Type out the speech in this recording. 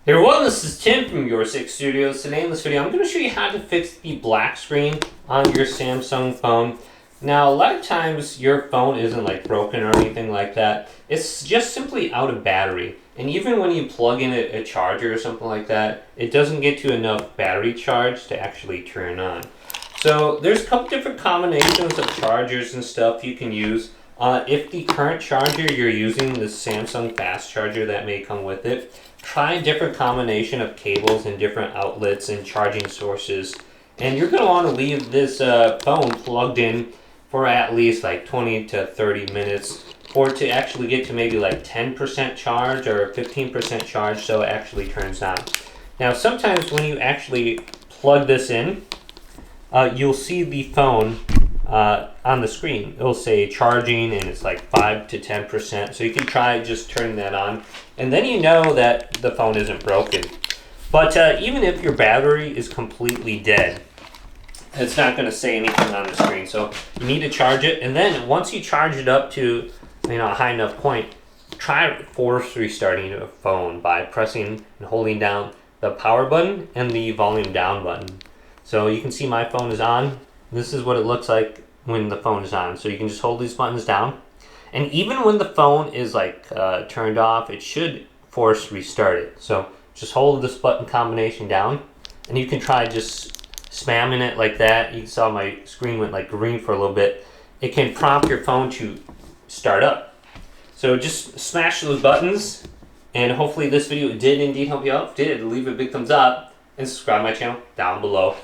Hey everyone, this is Tim from Your Six Studios. Today in this video, I'm going to show you how to fix the black screen on your Samsung phone. Now, a lot of times your phone isn't like broken or anything like that. It's just simply out of battery. And even when you plug in a charger or something like that, it doesn't get to enough battery charge to actually turn on. So there's a couple different combinations of chargers and stuff you can use. If the current charger you're using, the Samsung fast charger that may come with it, try a different combination of cables and different outlets and charging sources. And you're going to want to leave this phone plugged in for at least like 20 to 30 minutes for it to actually get to maybe like 10% charge or 15% charge so it actually turns on. Now sometimes when you actually plug this in, you'll see the phone on the screen. It'll say charging and it's like 5 to 10%. So you can try just turning that on and then you know that the phone isn't broken. But even if your battery is completely dead, it's not going to say anything on the screen. So you need to charge it, and then once you charge it up to a high enough point, try force restarting the phone by pressing and holding down the power button and the volume down button. So you can see my phone is on. This is what it looks like when the phone is on. So you can just hold these buttons down. And even when the phone is like turned off, it should force restart it. So just hold this button combination down and you can try just spamming it like that. You saw my screen went like green for a little bit. It can prompt your phone to start up. So just smash those buttons, and hopefully this video did indeed help you out. If it did, leave a big thumbs up and subscribe to my channel down below.